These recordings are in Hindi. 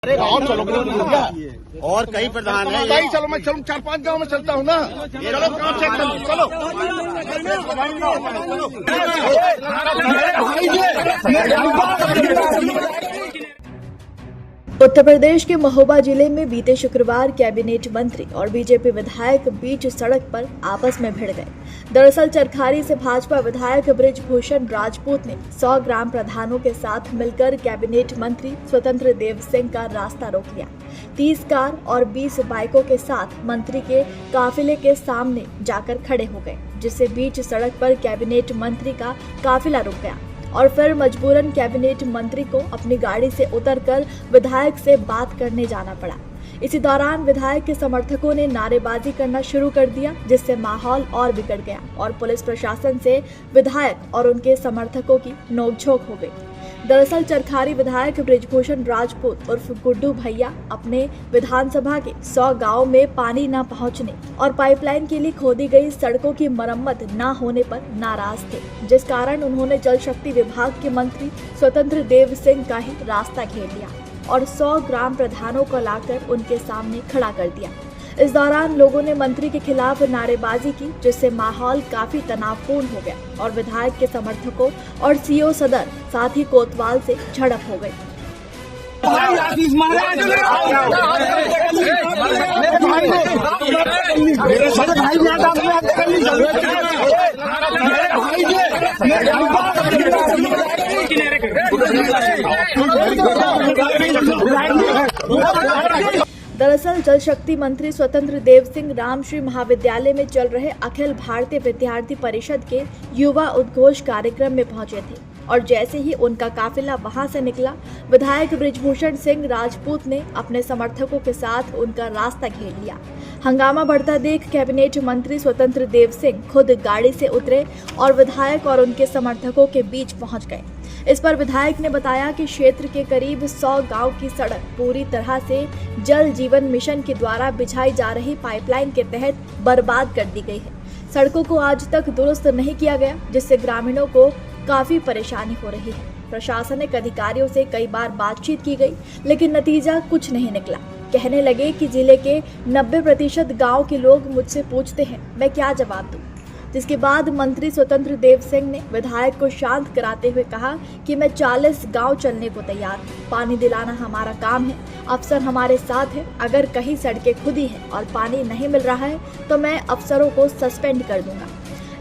अरे गाँव चलो भैया, और कई प्रधान है। भाई चलो, मैं चलूँ 4-5 गांव में चलता हूँ ना। चलो काम चेक करो, चलो। उत्तर प्रदेश के महोबा जिले में बीते शुक्रवार कैबिनेट मंत्री और बीजेपी विधायक बीच सड़क पर आपस में भिड़ गए। दरअसल चरखारी से भाजपा विधायक बृजभूषण राजपूत ने 100 ग्राम प्रधानों के साथ मिलकर कैबिनेट मंत्री स्वतंत्र देव सिंह का रास्ता रोक लिया। 30 कार और 20 बाइकों के साथ मंत्री के काफिले के सामने जाकर खड़े हो गए, जिससे बीच सड़क पर कैबिनेट मंत्री का काफिला रुक गया और फिर मजबूरन कैबिनेट मंत्री को अपनी गाड़ी से उतरकर विधायक से बात करने जाना पड़ा। इसी दौरान विधायक के समर्थकों ने नारेबाजी करना शुरू कर दिया, जिससे माहौल और बिगड़ गया और पुलिस प्रशासन से विधायक और उनके समर्थकों की नोकझोंक हो गई। दरअसल चरखारी विधायक बृजभूषण राजपूत उर्फ गुड्डू भैया अपने विधानसभा के 100 गांव में पानी न पहुंचने और पाइपलाइन के लिए खोदी गई सड़कों की मरम्मत न होने पर नाराज थे, जिस कारण उन्होंने जल शक्ति विभाग के मंत्री स्वतंत्र देव सिंह का ही रास्ता घेर लिया और 100 ग्राम प्रधानों को लाकर उनके सामने खड़ा कर दिया। इस दौरान लोगों ने मंत्री के खिलाफ नारेबाजी की, जिससे माहौल काफी तनावपूर्ण हो गया और विधायक के समर्थकों और सीओ सदर साथ ही कोतवाल से झड़प हो गई। दरअसल जल शक्ति मंत्री स्वतंत्र देव सिंह रामश्री महाविद्यालय में चल रहे अखिल भारतीय विद्यार्थी परिषद के युवा उद्घोष कार्यक्रम में पहुंचे थे और जैसे ही उनका काफिला वहां से निकला, विधायक बृजभूषण सिंह राजपूत ने अपने समर्थकों के साथ उनका रास्ता घेर लिया। हंगामा बढ़ता देख कैबिनेट मंत्री स्वतंत्र देव सिंह खुद गाड़ी से उतरे और विधायक और उनके समर्थकों के बीच पहुंच गए। इस पर विधायक ने बताया कि क्षेत्र के करीब 100 गांव की सड़क पूरी तरह से जल जीवन मिशन के द्वारा बिछाई जा रही पाइपलाइन के तहत बर्बाद कर दी गई है। सड़कों को आज तक दुरुस्त नहीं किया गया, जिससे ग्रामीणों को काफी परेशानी हो रही है। प्रशासनिक अधिकारियों से कई बार बातचीत की गई, लेकिन नतीजा कुछ नहीं निकला। कहने लगे कि जिले के 90% गाँव के लोग मुझसे पूछते हैं, मैं क्या जवाब दूं? जिसके बाद मंत्री स्वतंत्र देव सिंह ने विधायक को शांत कराते हुए कहा कि मैं 40 गांव चलने को तैयार हूँ। पानी दिलाना हमारा काम है, अफसर हमारे साथ है। अगर कहीं सड़कें खुदी हैं और पानी नहीं मिल रहा है तो मैं अफसरों को सस्पेंड कर दूंगा।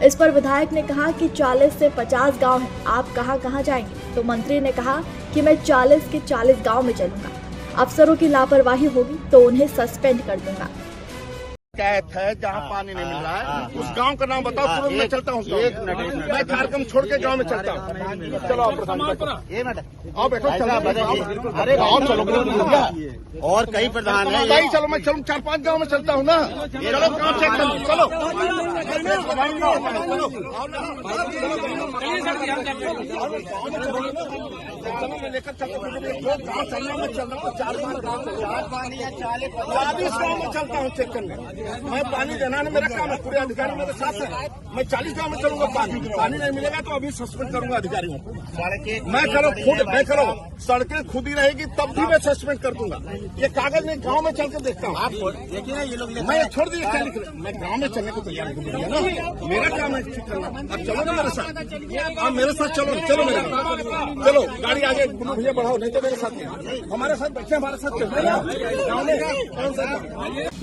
इस पर विधायक ने कहा कि 40 से 50 गाँव हैं, आप कहाँ जाएंगे? तो मंत्री ने कहा कि मैं 40 के 40 गाँव में चलूंगा। अफसरों की लापरवाही होगी तो उन्हें सस्पेंड कर दूंगा। कैथ है जहाँ पानी नहीं मिल रहा है, उस गांव का नाम बताओ, तुरंत मैं चलता हूँ। मैं झारखंड छोड़ के गांव में चलता हूँ। चलो आप प्रधान आओ, बैठो। अरे गाँव चलो भैया, और कई प्रधान है। भाई चलो, मैं चलूँ 4-5 गांव में चलता हूँ ना। चलो काम चेक करो, चलो। मैं लेकर चलता हूँ, गाँव चलना मैं चल रहा हूँ। 4-5 गाँव में चलता हूँ चेक करने। मैं पानी देना है, मेरा काम है। पूरे अधिकारी मेरे साथ है। मैं 40 गाँव में चलूंगा। पानी नहीं मिलेगा तो अभी सस्पेंड करूंगा अधिकारियों को। मैं करो सड़कें खुदी रहेगी तब भी मैं सस्पेंड कर दूंगा। ये कागज में गांव में चल के देखता हूँ। आप देखिए ना, ये लोग मैं छोड़ दिए क्या लिख रहे। मैं गांव में चलने को तैयार हूँ ना, मेरा काम है ठीक करना। अब चलो ना मेरे साथ, आप मेरे साथ चलो मेरे साथ चलो। गाड़ी आगे गुरु भैया बढ़ाओ, नहीं तो मेरे साथ हमारे साथ बच्चे हमारे साथ चलते।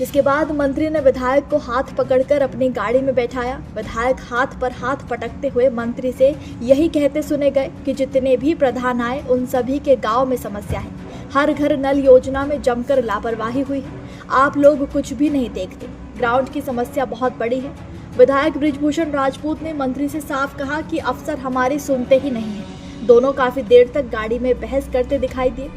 इसके बाद मंत्री ने विधायक को हाथ पकड़कर अपनी गाड़ी में बैठाया। विधायक हाथ पर हाथ पटकते हुए मंत्री से यही कहते सुने गए कि जितने भी प्रधान आए उन सभी के गांव में समस्या है। हर घर नल योजना में जमकर लापरवाही हुई है। आप लोग कुछ भी नहीं देखते। ग्राउंड की समस्या बहुत बड़ी है। विधायक बृजभूषण राजपूत ने मंत्री से साफ कहा कि अफसर हमारी सुनते ही नहीं है। दोनों काफी देर तक गाड़ी में बहस करते दिखाई दिए।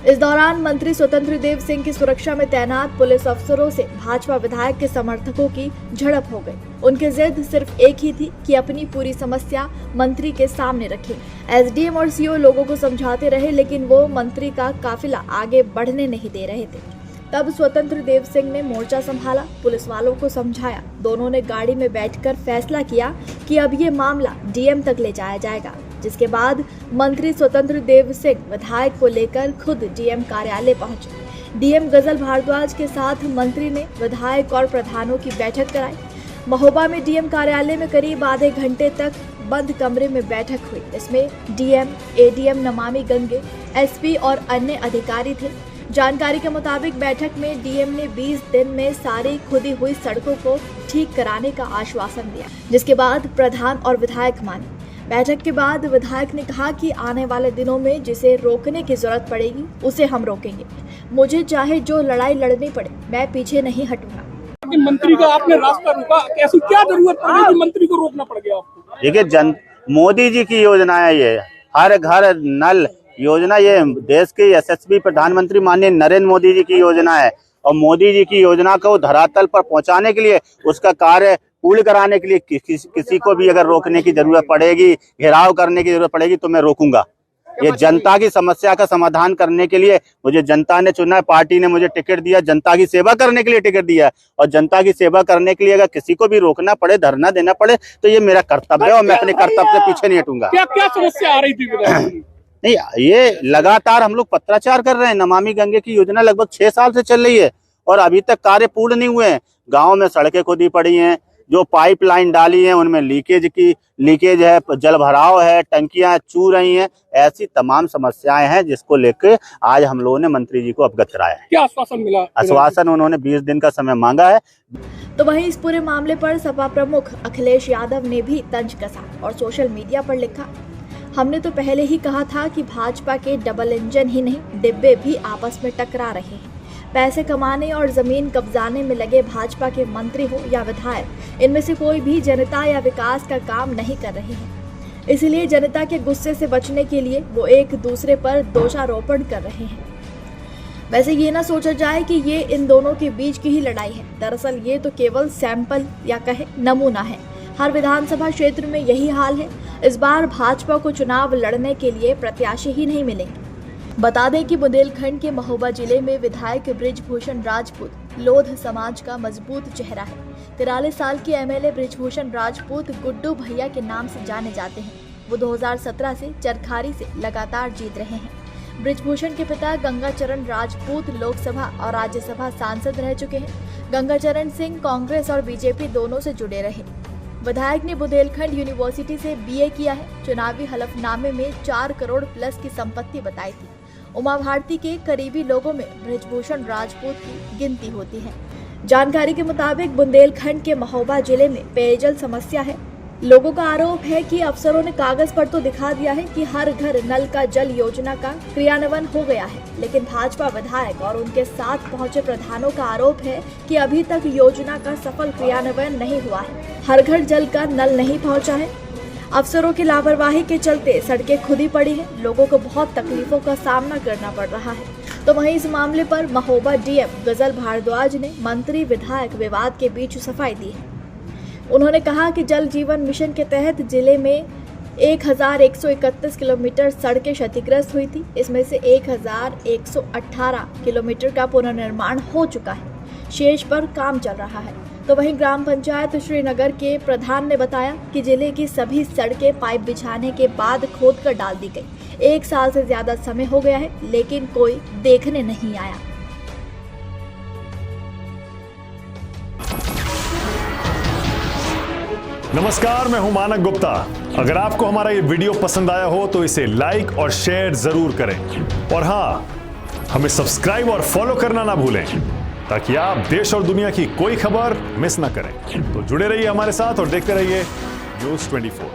इस दौरान मंत्री स्वतंत्र देव सिंह की सुरक्षा में तैनात पुलिस अफसरों से भाजपा विधायक के समर्थकों की झड़प हो गई। उनकी जिद सिर्फ एक ही थी कि अपनी पूरी समस्या मंत्री के सामने रखें। एसडीएम और सीओ लोगों को समझाते रहे, लेकिन वो मंत्री का काफिला आगे बढ़ने नहीं दे रहे थे। तब स्वतंत्र देव सिंह ने मोर्चा संभाला, पुलिस वालों को समझाया। दोनों ने गाड़ी में बैठकर फैसला किया कि अब ये मामला डीएम तक ले जाया जाएगा। जिसके बाद मंत्री स्वतंत्र देव सिंह विधायक को लेकर खुद डीएम कार्यालय पहुंचे। डीएम गजल भारद्वाज के साथ मंत्री ने विधायक और प्रधानों की बैठक कराई। महोबा में डीएम कार्यालय में करीब आधे घंटे तक बंद कमरे में बैठक हुई। इसमें DM, ADM Namami Gange, SP और अन्य अधिकारी थे। जानकारी के मुताबिक बैठक में डीएम ने 20 दिन में सारी खुदी हुई सड़कों को ठीक कराने का आश्वासन दिया, जिसके बाद प्रधान और विधायक माने। बैठक के बाद विधायक ने कहा कि आने वाले दिनों में जिसे रोकने की जरूरत पड़ेगी उसे हम रोकेंगे। मुझे चाहे जो लड़ाई लड़नी पड़े, मैं पीछे नहीं हटूंगा। मंत्री का आपने रास्ता रोका, ऐसी क्या जरूरत पड़ गई कि मंत्री को रोकना पड़ गया आपको? देखिए, मोदी जी की योजना है ये, हर घर नल योजना, ये देश के यशस्वी प्रधानमंत्री माननीय नरेंद्र मोदी जी की योजना है। और मोदी जी की योजना को धरातल पर पहुंचाने के लिए, उसका कार्य पूर्ण कराने के लिए किसी को भी अगर रोकने की जरूरत पड़ेगी, घेराव करने की जरूरत पड़ेगी, तो मैं रोकूंगा। ये जनता की समस्या का समाधान करने के लिए मुझे जनता ने चुना है, पार्टी ने मुझे टिकट दिया, जनता की सेवा करने के लिए टिकट दिया है। और जनता की सेवा करने के लिए अगर किसी को भी रोकना पड़े, धरना देना पड़े, तो ये मेरा कर्तव्य है और मैं अपने कर्तव्य से पीछे नहीं हटूंगा। क्या क्या समस्या आ रही थी? नहीं, ये लगातार हम लोग पत्राचार कर रहे हैं। नमामि गंगे की योजना लगभग 6 साल से चल रही है और अभी तक कार्य पूर्ण नहीं हुए हैं। गाँव में सड़कें खुदी पड़ी हैं, जो पाइपलाइन डाली है उनमें लीकेज है, जल भराव है, टंकियां चू रही हैं। ऐसी तमाम समस्याएं हैं जिसको लेकर आज हम लोगों ने मंत्री जी को अवगत कराया है। क्या आश्वासन मिला? आश्वासन उन्होंने 20 दिन का समय मांगा है। तो वहीं इस पूरे मामले पर सपा प्रमुख अखिलेश यादव ने भी तंज कसा और सोशल मीडिया पर लिखा, हमने तो पहले ही कहा था कि भाजपा के डबल इंजन ही नहीं, डिब्बे भी आपस में टकरा रहे हैं। पैसे कमाने और जमीन कब्जाने में लगे भाजपा के मंत्री हो या विधायक, इनमें से कोई भी जनता या विकास का काम नहीं कर रहे हैं। इसलिए जनता के गुस्से से बचने के लिए वो एक दूसरे पर दोषारोपण कर रहे हैं। वैसे ये ना सोचा जाए कि ये इन दोनों के बीच की ही लड़ाई है। दरअसल ये तो केवल सैंपल या कहे नमूना है। हर विधानसभा क्षेत्र में यही हाल है। इस बार भाजपा को चुनाव लड़ने के लिए प्रत्याशी ही नहीं मिलेंगे। बता दें कि बुंदेलखंड के महोबा जिले में विधायक बृजभूषण राजपूत लोध समाज का मजबूत चेहरा है। 43 साल के एमएलए बृजभूषण राजपूत गुड्डू भैया के नाम से जाने जाते हैं। वो 2017 से चरखारी से लगातार जीत रहे हैं। बृजभूषण के पिता गंगाचरण राजपूत लोकसभा और राज्यसभा सांसद रह चुके हैं। गंगाचरण सिंह कांग्रेस और बीजेपी दोनों से जुड़े रहे। विधायक ने बुंदेलखंड यूनिवर्सिटी से बीए किया है। चुनावी हलफनामे में 4 करोड़ प्लस की संपत्ति बताई थी। उमा भारती के करीबी लोगों में बृजभूषण राजपूत की गिनती होती है। जानकारी के मुताबिक बुंदेलखंड के महोबा जिले में पेयजल समस्या है। लोगों का आरोप है कि अफसरों ने कागज पर तो दिखा दिया है कि हर घर नल का जल योजना का क्रियान्वयन हो गया है, लेकिन भाजपा विधायक और उनके साथ पहुंचे प्रधानों का आरोप है कि अभी तक योजना का सफल क्रियान्वयन नहीं हुआ है। हर घर जल का नल नहीं पहुंचा है। अफसरों की लापरवाही के चलते सड़कें खुदी पड़ी हैं। लोगों को बहुत तकलीफों का सामना करना पड़ रहा है। तो वहीं इस मामले पर महोबा डीएम गजल भारद्वाज ने मंत्री विधायक विवाद के बीच सफाई दी है। उन्होंने कहा कि जल जीवन मिशन के तहत जिले में 1131 किलोमीटर सड़कें क्षतिग्रस्त हुई थी। इसमें से 1118 किलोमीटर का पुनर्निर्माण हो चुका है, शेष पर काम चल रहा है। तो वहीं ग्राम पंचायत श्रीनगर के प्रधान ने बताया कि जिले की सभी सड़कें पाइप बिछाने के बाद खोद कर डाल दी गई। 1 साल से ज्यादा समय हो गया है, लेकिन कोई देखने नहीं आया। नमस्कार, मैं हूं मानक गुप्ता। अगर आपको हमारा ये वीडियो पसंद आया हो तो इसे लाइक और शेयर जरूर करें। और हाँ, हमें सब्सक्राइब और फॉलो करना ना भूलें, ताकि आप देश और दुनिया की कोई खबर मिस ना करें। तो जुड़े रहिए हमारे साथ और देखते रहिए न्यूज़ 24।